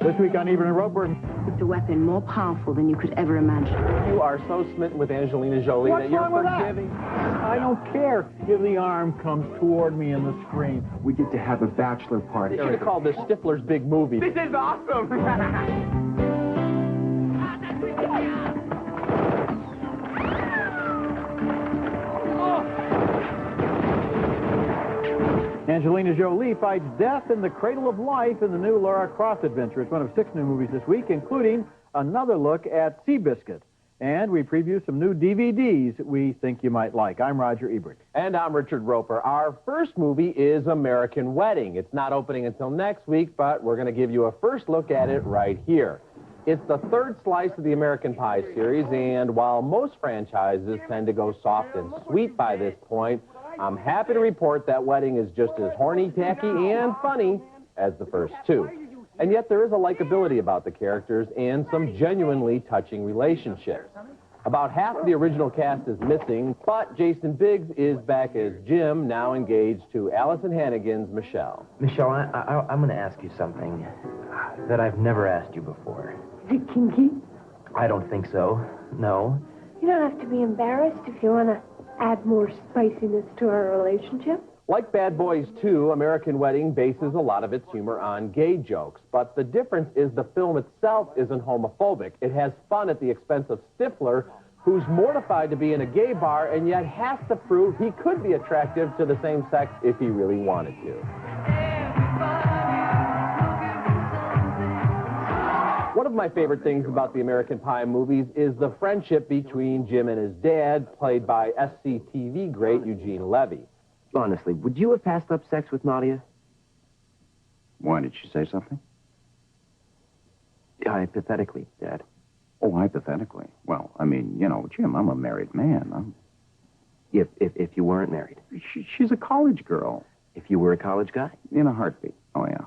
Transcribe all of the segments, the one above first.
This week on Ebert Roeper. It's a weapon more powerful than you could ever imagine. You are so smitten with Angelina Jolie that you're forgiving. I don't care if the arm comes toward me in the screen. We get to have a bachelor party. You should have called this Stifler's Big Movie. This is awesome! Angelina Jolie fights death in the cradle of life in the new Lara Croft adventure. It's one of 6 new movies this week, including another look at Seabiscuit. And we preview some new DVDs we think you might like. I'm Roger Ebert. And I'm Richard Roeper. Our first movie is American Wedding. It's not opening until next week, but we're going to give you a first look at it right here. It's the 3rd slice of the American Pie series, and while most franchises tend to go soft and sweet by this point, I'm happy to report that Wedding is just as horny, tacky, and funny as the first 2. And yet there is a likability about the characters and some genuinely touching relationships. About half of the original cast is missing, but Jason Biggs is back as Jim, now engaged to Allison Hannigan's Michelle. Michelle, I'm going to ask you something that I've never asked you before. Is it kinky? I don't think so. No. You don't have to be embarrassed if you want to add more spiciness to our relationship. Like Bad Boys 2, American Wedding bases a lot of its humor on gay jokes, but the difference is the film itself isn't homophobic. It has fun at the expense of Stifler, who's mortified to be in a gay bar and yet has to prove he could be attractive to the same sex if he really wanted to. One of my favorite things about the American Pie movies is the friendship between Jim and his dad, played by SCTV great Eugene Levy. Honestly, would you have passed up sex with Nadia? Why, did she say something? Hypothetically, Dad. Oh, hypothetically. Well, I mean, you know, Jim, I'm a married man. If you weren't married. She's a college girl. If you were a college guy? In a heartbeat. Oh, yeah.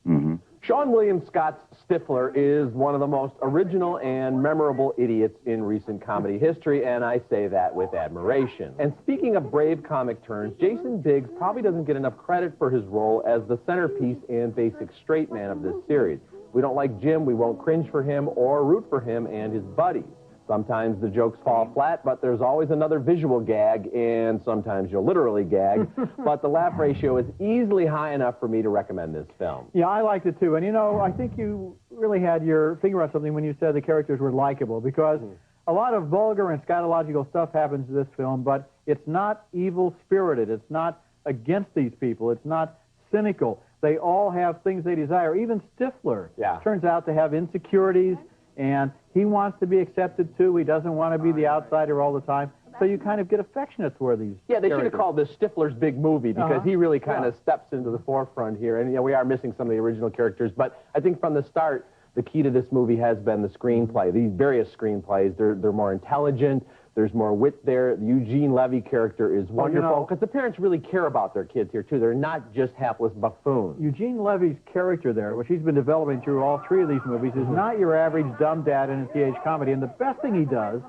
Mm-hmm. Sean William Scott's Stifler is one of the most original and memorable idiots in recent comedy history, and I say that with admiration. And speaking of brave comic turns, Jason Biggs probably doesn't get enough credit for his role as the centerpiece and basic straight man of this series. If we don't like Jim, we won't cringe for him or root for him and his buddies. Sometimes the jokes fall flat, but there's always another visual gag, and sometimes you'll literally gag. But the laugh ratio is easily high enough for me to recommend this film. Yeah, I liked it too. And, you know, I think you really had your finger on something when you said the characters were likable, because a lot of vulgar and scatological stuff happens in this film, but it's not evil-spirited. It's not against these people. It's not cynical. They all have things they desire. Even Stifler turns out to have insecurities, and he wants to be accepted, too. He doesn't want to be the outsider all the time. So you kind of get affectionate toward these they should have called this Stifler's Big Movie, because he really kind of steps into the forefront here. And, you know, we are missing some of the original characters. But I think from the start, the key to this movie has been the screenplay. These various screenplays, they're more intelligent. There's more wit there. The Eugene Levy character is wonderful, because the parents really care about their kids here, too. They're not just hapless buffoons. Eugene Levy's character there, which he's been developing through all 3 of these movies, is not your average dumb dad in a TH comedy. And the best thing he does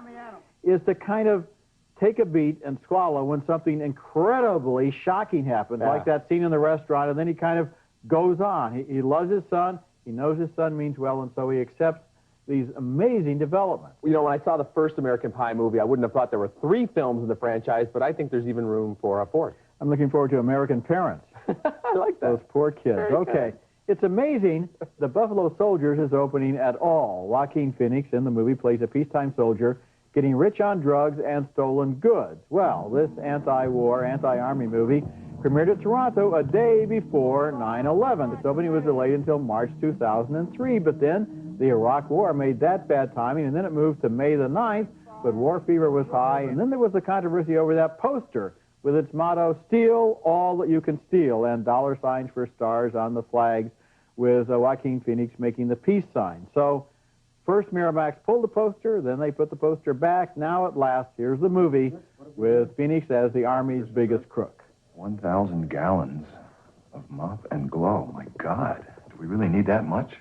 is to kind of take a beat and swallow when something incredibly shocking happens, like that scene in the restaurant, and then he kind of goes on. He loves his son. He knows his son means well, and so he accepts these amazing developments. You know, when I saw the first American Pie movie, I wouldn't have thought there were 3 films in the franchise, but I think there's even room for a 4th. I'm looking forward to American Parents. I like that. Those poor kids. Very okay. good. It's amazing the Buffalo Soldiers is opening at all. Joaquin Phoenix in the movie plays a peacetime soldier getting rich on drugs and stolen goods. Well, this anti-war, anti-army movie premiered at Toronto a day before 9/11. Its opening was delayed until March 2003, but then the Iraq War made that bad timing, and then it moved to May the 9th, but war fever was high, and then there was the controversy over that poster with its motto, "Steal all that you can steal," and dollar signs for stars on the flags with Joaquin Phoenix making the peace sign. So first Miramax pulled the poster, then they put the poster back. Now at last, here's the movie with Phoenix as the Army's biggest crook. 1,000 gallons of mop and glow. My God, do we really need that much?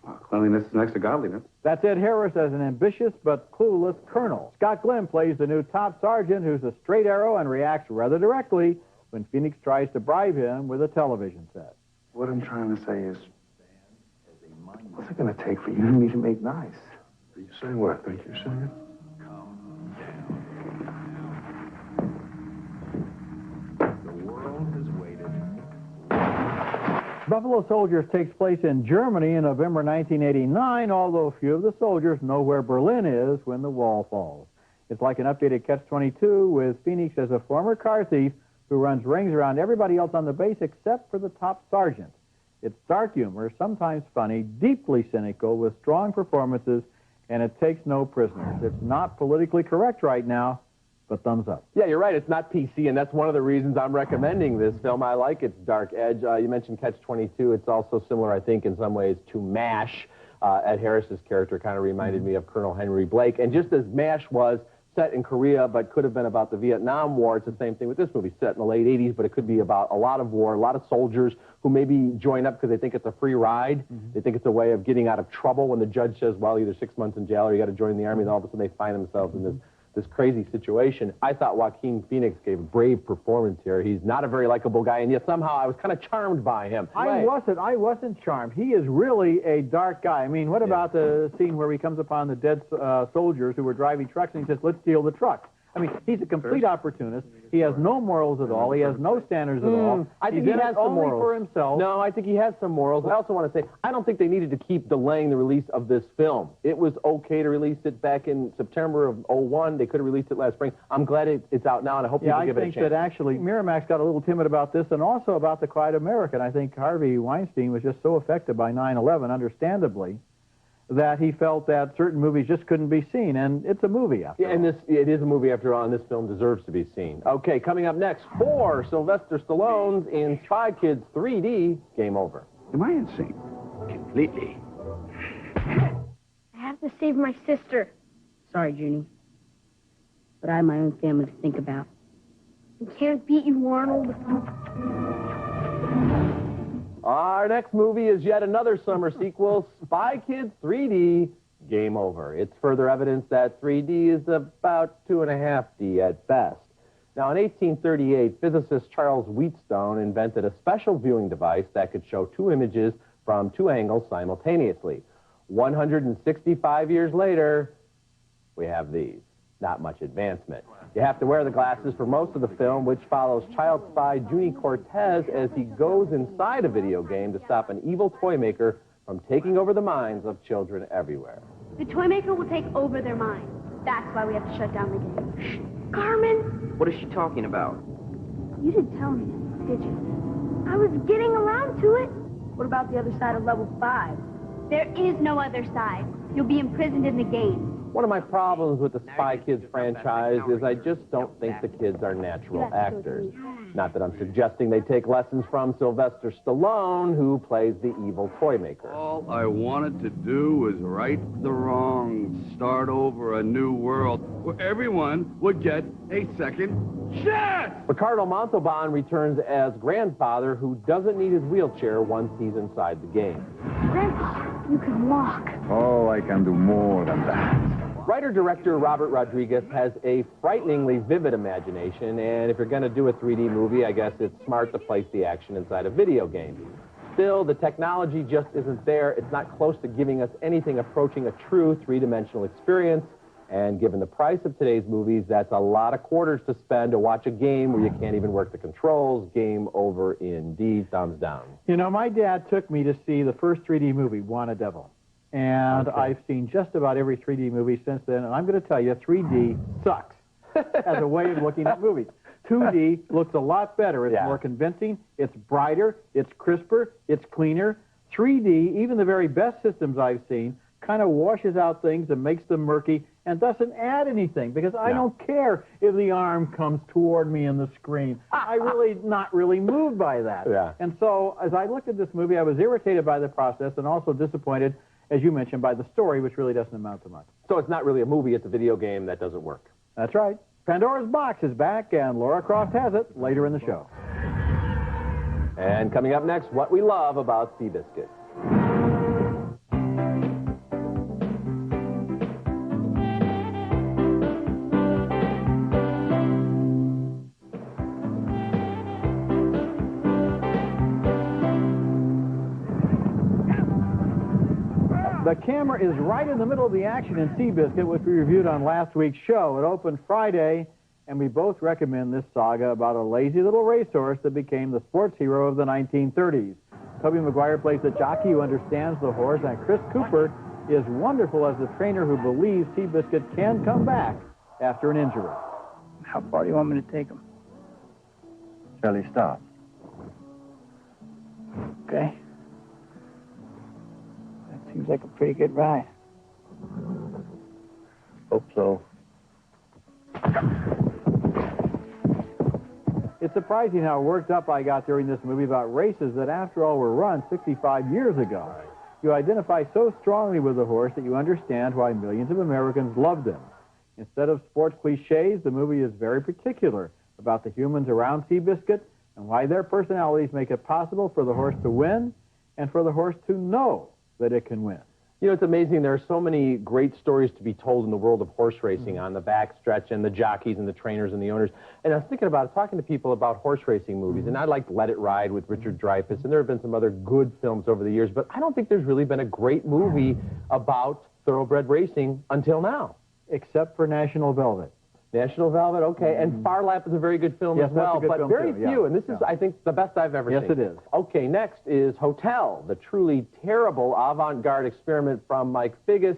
Well, cleanliness is next to godliness. That's Ed Harris as an ambitious but clueless colonel. Scott Glenn plays the new top sergeant who's a straight arrow and reacts rather directly when Phoenix tries to bribe him with a television set. What I'm trying to say is, What's it going to take for you and me to make nice? Are you saying what? Think you're saying? The world has waited. Buffalo Soldiers takes place in Germany in November 1989, although few of the soldiers know where Berlin is when the wall falls. It's like an updated Catch-22 with Phoenix as a former car thief who runs rings around everybody else on the base except for the top sergeant. It's dark humor, sometimes funny, deeply cynical, with strong performances, and it takes no prisoners. It's not politically correct right now, but thumbs up. Yeah, you're right. It's not PC, and that's one of the reasons I'm recommending this film. I like its dark edge. You mentioned Catch-22. It's also similar, I think, in some ways to MASH. Ed Harris's character kind of reminded me of Colonel Henry Blake. And just as MASH was set in Korea but could have been about the Vietnam War, it's the same thing with this movie, set in the late 80s, but it could be about a lot of war, a lot of soldiers who maybe join up because they think it's a free ride. They think it's a way of getting out of trouble when the judge says, well, either 6 months in jail or you got to join the army, and all of a sudden they find themselves in this crazy situation. I thought Joaquin Phoenix gave a brave performance here. He's not a very likable guy, and yet somehow I was kind of charmed by him. I wasn't charmed. He is really a dark guy. I mean, what about the scene where he comes upon the dead soldiers who were driving trucks and he says, let's steal the truck? I mean, he's a complete opportunist. He has no morals at all. He has no standards at all. I think he has some only morals. for himself. No, I think he has some morals. I also want to say, I don't think they needed to keep delaying the release of this film. It was okay to release it back in September of '01. They could have released it last spring. I'm glad it's out now, and I hope people give it a chance. I think that actually Miramax got a little timid about this, and also about The Quiet American. I think Harvey Weinstein was just so affected by 9/11, understandably, that he felt that certain movies just couldn't be seen, and it's a movie after all. And it is a movie after all, and this film deserves to be seen. Okay, coming up next, 4 Sylvester Stallones in Spy Kids 3D. Game over. Am I in sync? Completely. I have to save my sister. Sorry, Junie. But I have my own family to think about. I can't beat you, Arnold. Our next movie is yet another summer sequel, Spy Kids 3D. Game over. It's further evidence that 3D is about 2.5D at best. Now, in 1838, physicist Charles Wheatstone invented a special viewing device that could show 2 images from 2 angles simultaneously. 165 years later, we have these. Not much advancement. You have to wear the glasses for most of the film, which follows child spy Junie Cortez as he goes inside a video game to stop an evil toy maker from taking over the minds of children everywhere. The toy maker will take over their minds. That's why we have to shut down the game. Shh. Carmen! What is she talking about? You didn't tell me, did you? I was getting around to it. What about the other side of level 5? There is no other side. You'll be imprisoned in the game. One of my problems with the Spy Kids franchise is I just don't think the kids are natural actors. Not that I'm suggesting they take lessons from Sylvester Stallone, who plays the evil toy maker. All I wanted to do was right the wrongs, start over a new world where everyone would get a second chance! Ricardo Montalban returns as grandfather who doesn't need his wheelchair once he's inside the game. Grandpa, you can walk. Oh, I can do more than that. Writer-director Robert Rodriguez has a frighteningly vivid imagination, and if you're going to do a 3D movie, I guess it's smart to place the action inside a video game. Still, the technology just isn't there. It's not close to giving us anything approaching a true 3-dimensional experience, and given the price of today's movies, that's a lot of quarters to spend to watch a game where you can't even work the controls. Game over indeed. Thumbs down. You know, my dad took me to see the first 3D movie, Wanna Devil. And I've seen just about every 3D movie since then, and I'm going to tell you, 3D sucks as a way of looking at movies. 2D looks a lot better. It's more convincing, it's brighter, it's crisper, it's cleaner. 3D, even the very best systems I've seen, kind of washes out things and makes them murky and doesn't add anything, because I don't care if the arm comes toward me in the screen. I'm really not really moved by that. Yeah. And so as I looked at this movie, I was irritated by the process and also disappointed, as you mentioned, by the story, which really doesn't amount to much. So it's not really a movie, it's a video game that doesn't work. That's right. Pandora's Box is back, and Lara Croft has it later in the show. And coming up next, what we love about Seabiscuit. The camera is right in the middle of the action in Seabiscuit, which we reviewed on last week's show. It opened Friday, and we both recommend this saga about a lazy little racehorse that became the sports hero of the 1930s. Tobey Maguire plays the jockey who understands the horse, and Chris Cooper is wonderful as the trainer who believes Seabiscuit can come back after an injury. How far do you want me to take him? Charlie, stop. Okay. That seems like a pretty good ride. Hope so. It's surprising how worked up I got during this movie about races that, after all, were run 65 years ago. You identify so strongly with the horse that you understand why millions of Americans loved him. Instead of sports cliches, the movie is very particular about the humans around Seabiscuit and why their personalities make it possible for the horse to win and for the horse to know that it can win. You know, it's amazing. There are so many great stories to be told in the world of horse racing on the backstretch, and the jockeys and the trainers and the owners. And I was thinking about talking to people about horse racing movies, and I liked Let It Ride with Richard Dreyfuss, and there have been some other good films over the years, but I don't think there's really been a great movie about thoroughbred racing until now. Except for National Velvet. National Velvet, okay, and Far Lap is a very good film Yes, as well, that's a good but film very too, few, yeah. and this is, I think, the best I've ever seen. Yes, it is. Okay, next is Hotel, the truly terrible avant-garde experiment from Mike Figgis,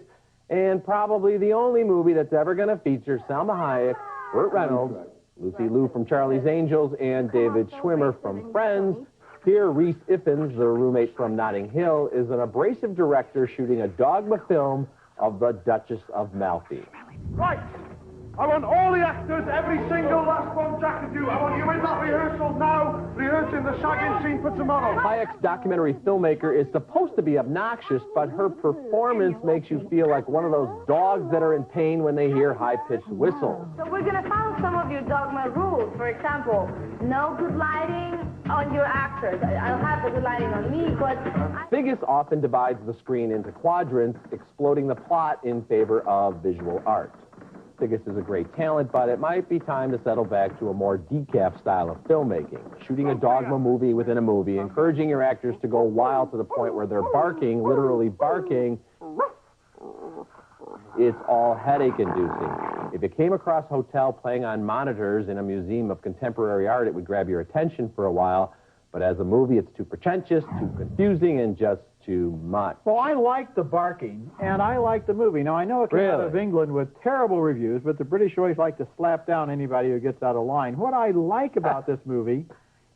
and probably the only movie that's ever going to feature Salma Hayek, Burt Reynolds, Lucy Liu from Charlie's Angels, and David Schwimmer from Friends. Here, Reese Iffens, the roommate from Notting Hill, is an abrasive director shooting a dogma film of the Duchess of Malfi. Right. I want all the actors, every single last one Jack of you. I want you in that rehearsal now, rehearsing the shagging scene for tomorrow. Hayek's documentary filmmaker is supposed to be obnoxious, but her performance makes you feel like one of those dogs that are in pain when they hear high-pitched whistles. So we're going to follow some of your dogma rules. For example, no good lighting on your actors. I'll have the good lighting on me, but... Figgis often divides the screen into quadrants, exploding the plot in favor of visual art. Figgis is a great talent, but it might be time to settle back to a more decaf style of filmmaking. Shooting a dogma movie within a movie, encouraging your actors to go wild to the point where they're barking, literally barking. It's all headache-inducing. If it came across Hotel playing on monitors in a museum of contemporary art, it would grab your attention for a while. But as a movie, it's too pretentious, too confusing, and just too much. Well, I like the barking, and I like the movie. Now, I know it came out of England with terrible reviews, but the British always like to slap down anybody who gets out of line. What I like about this movie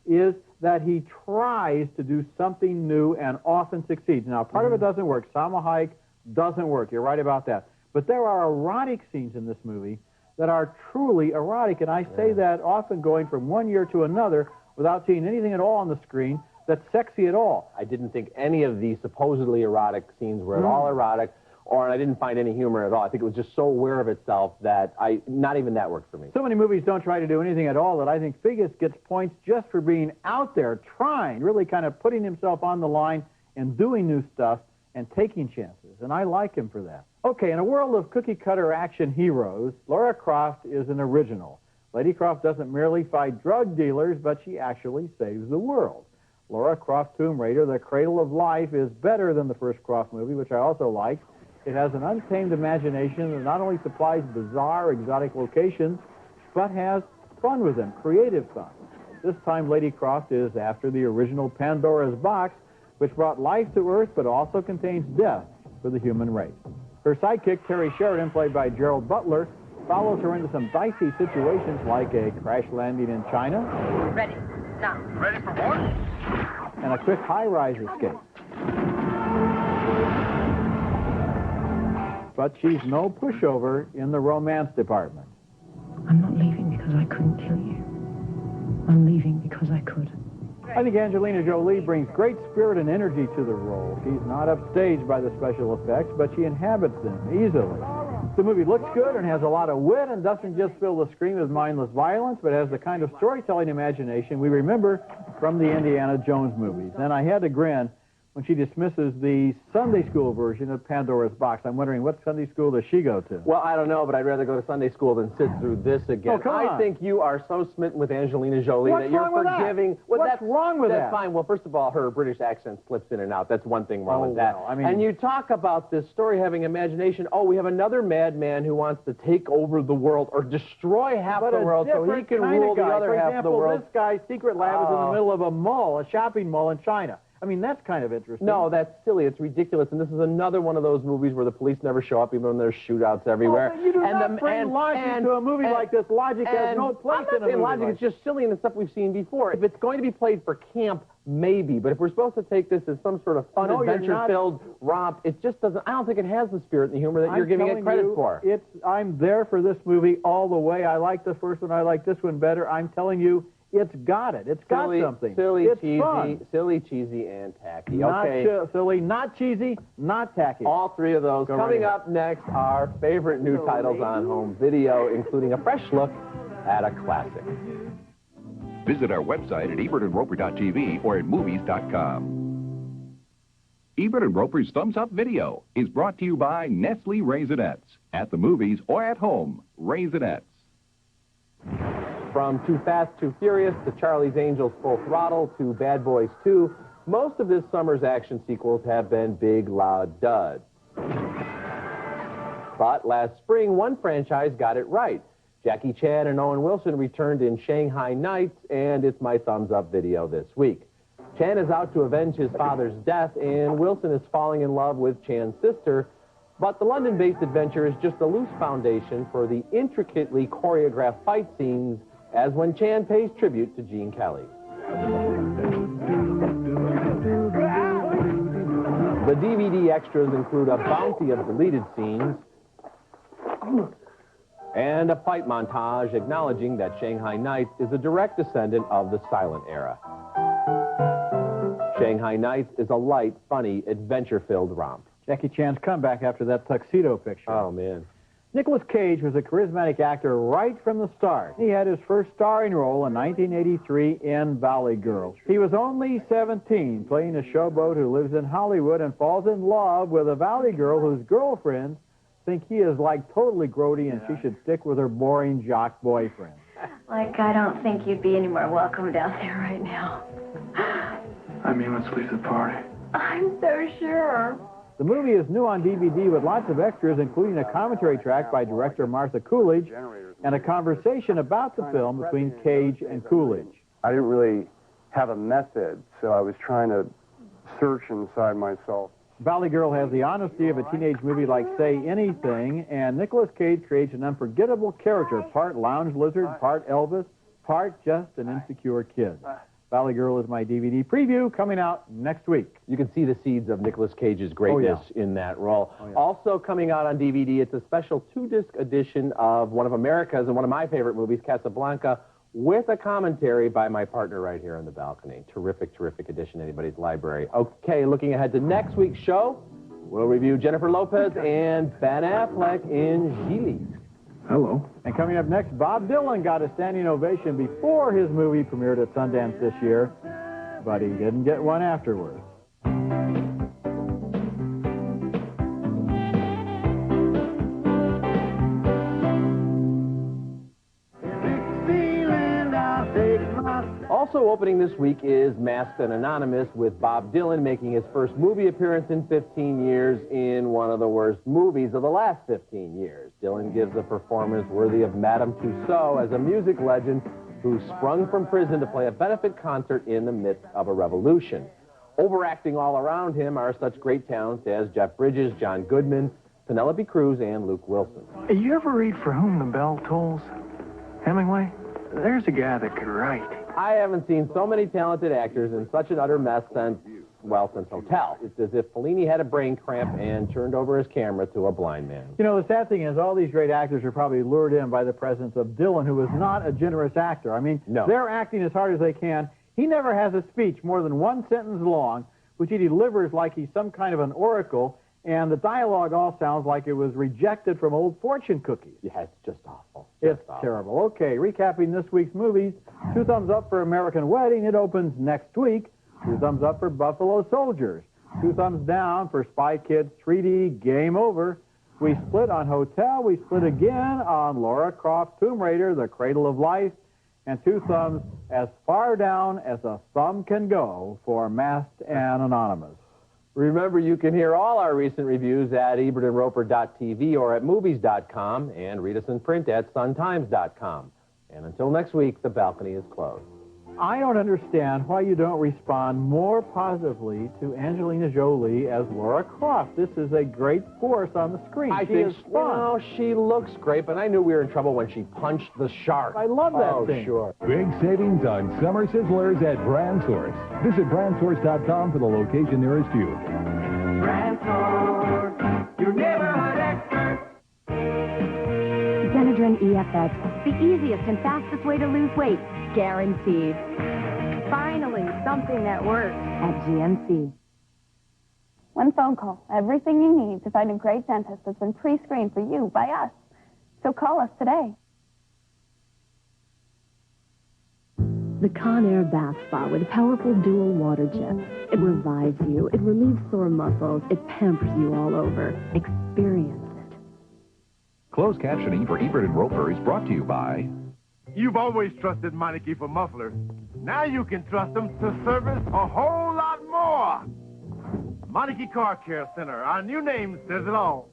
is that he tries to do something new and often succeeds. Now, part of it doesn't work. Salma Hayek doesn't work. You're right about that. But there are erotic scenes in this movie that are truly erotic, and I say that often going from one year to another without seeing anything at all on the screen that's sexy at all. I didn't think any of these supposedly erotic scenes were at all erotic, or I didn't find any humor at all. I think it was just so aware of itself that not even that worked for me. So many movies don't try to do anything at all that I think Figgis gets points just for being out there, trying, really kind of putting himself on the line and doing new stuff and taking chances, and I like him for that. Okay, in a world of cookie-cutter action heroes, Lara Croft is an original. Lady Croft doesn't merely fight drug dealers, but she actually saves the world. Lara Croft Tomb Raider, The Cradle of Life, is better than the first Croft movie, which I also liked. It has an untamed imagination that not only supplies bizarre, exotic locations, but has fun with them, creative fun. This time, Lady Croft is after the original Pandora's box, which brought life to Earth, but also contains death for the human race. Her sidekick, Terry Sheridan, played by Gerald Butler, follows her into some dicey situations like a crash landing in China. Ready. Now. Ready for what? And a quick high-rise escape. But she's no pushover in the romance department. I'm not leaving because I couldn't kill you. I'm leaving because I could. I think Angelina Jolie brings great spirit and energy to the role. She's not upstaged by the special effects, but she inhabits them easily. The movie looks good and has a lot of wit and doesn't just fill the screen with mindless violence, but has the kind of storytelling imagination we remember from the Indiana Jones movies. And I had to grin when she dismisses the Sunday school version of Pandora's Box. I'm wondering, what Sunday school does she go to? Well, I don't know, but I'd rather go to Sunday school than sit through this again. Oh, come on. I think you are so smitten with Angelina Jolie What's that you're wrong with that? forgiving. Well, What's wrong with that? That's fine. Well, first of all, her British accent slips in and out. That's one thing wrong with that. Well, I mean, and you talk about this story having imagination. Oh, we have another madman who wants to take over the world or destroy half the world so he can rule the other half of the world. This guy's secret lab is in the middle of a mall, a shopping mall in China. I mean, that's kind of interesting. No, that's silly. It's ridiculous. And this is another one of those movies where the police never show up, even when there's shootouts everywhere. Oh, but you do not bring logic to a movie like this. Logic has no place in a movie logic. like It's just silly and the stuff we've seen before. If it's going to be played for camp, maybe. But if we're supposed to take this as some sort of fun, adventure-filled romp, it just doesn't. I don't think it has the spirit and the humor that you're giving it credit for. I'm there for this movie all the way. I like the first one. I like this one better. I'm telling you, it's got it. It's got something. Silly, it's cheesy, fun. Silly, cheesy, and tacky. Not Okay. silly, not cheesy, not tacky. All three of those. Coming up next, our favorite new titles on home video, including a fresh look at a classic. Visit our website at ebertandroper.tv or at movies.com. Ebert and Roper's Thumbs Up Video is brought to you by Nestle Raisinets. At the movies or at home, Raisinets. From Too Fast, Too Furious to Charlie's Angels Full Throttle to Bad Boys 2, most of this summer's action sequels have been big, loud duds. But last spring, one franchise got it right. Jackie Chan and Owen Wilson returned in Shanghai Nights, and it's my thumbs up video this week. Chan is out to avenge his father's death, and Wilson is falling in love with Chan's sister, but the London-based adventure is just a loose foundation for the intricately choreographed fight scenes as when Chan pays tribute to Gene Kelly. The DVD extras include a bounty of deleted scenes and a fight montage acknowledging that Shanghai Nights is a direct descendant of the silent era. Shanghai Nights is a light, funny, adventure-filled romp. Jackie Chan's comeback after that tuxedo picture. Oh, man. Nicolas Cage was a charismatic actor right from the start. He had his first starring role in 1983 in Valley Girl. He was only 17, playing a showboat who lives in Hollywood and falls in love with a Valley girl whose girlfriends think he is like totally grody and she should stick with her boring jock boyfriend. Like, I don't think you'd be any more welcome down there right now. I mean, let's leave the party. I'm so sure. The movie is new on DVD with lots of extras, including a commentary track by director Martha Coolidge and a conversation about the film between Cage and Coolidge. I didn't really have a method, so I was trying to search inside myself. Valley Girl has the honesty of a teenage movie like Say Anything, and Nicolas Cage creates an unforgettable character, part lounge lizard, part Elvis, part just an insecure kid. Valley Girl is my DVD preview, coming out next week. You can see the seeds of Nicolas Cage's greatness in that role. Also coming out on DVD, it's a special 2-disc edition of one of America's and one of my favorite movies, Casablanca, with a commentary by my partner right here on the balcony. Terrific, terrific edition, anybody's library. Okay, looking ahead to next week's show, we'll review Jennifer Lopez and Ben Affleck in Gigli. Hello. And coming up next, Bob Dylan got a standing ovation before his movie premiered at Sundance this year, but he didn't get one afterwards. Also opening this week is Masked and Anonymous, with Bob Dylan making his first movie appearance in 15 years in one of the worst movies of the last 15 years. Dylan gives a performance worthy of Madame Tussauds as a music legend who sprung from prison to play a benefit concert in the midst of a revolution. Overacting all around him are such great talents as Jeff Bridges, John Goodman, Penelope Cruz, and Luke Wilson. You ever read For Whom the Bell Tolls? Hemingway? There's a guy that could write. I haven't seen so many talented actors in such an utter mess since Hotel. It's as if Fellini had a brain cramp and turned over his camera to a blind man. You know, the sad thing is all these great actors are probably lured in by the presence of Dylan, who is not a generous actor. I mean, they're acting as hard as they can. He never has a speech more than one sentence long, which he delivers like he's some kind of an oracle, and the dialogue all sounds like it was rejected from old fortune cookies. Yeah, it's just awful. It's terrible. Okay, recapping this week's movies. 2 thumbs up for American Wedding. It opens next week. 2 thumbs up for Buffalo Soldiers. 2 thumbs down for Spy Kids 3D Game Over. We split on Hotel. We split again on Lara Croft Tomb Raider, The Cradle of Life. And 2 thumbs as far down as a thumb can go for Masked and Anonymous. Remember, you can hear all our recent reviews at ebertandroper.tv or at movies.com, and read us in print at suntimes.com. And until next week, the balcony is closed. I don't understand why you don't respond more positively to Angelina Jolie as Lara Croft. This is a great force on the screen. I think, well, she looks great, but I knew we were in trouble when she punched the shark. I love that thing. Oh, sure. Big savings on summer sizzlers at Brand Source. Visit brandsource.com for the location nearest you. Brand Source, your neighborhood expert. Benadryl EFX, the easiest and fastest way to lose weight, guaranteed. Finally, something that works at GNC. One phone call, everything you need to find a great dentist that's been pre-screened for you by us. So call us today. The Conair Bath Spa with powerful dual water jets. It revives you, it relieves sore muscles, it pampers you all over. Experience it. Closed captioning for Ebert and Roeper is brought to you by... You've always trusted Meineke for mufflers. Now you can trust them to service a whole lot more. Meineke Car Care Center. Our new name says it all.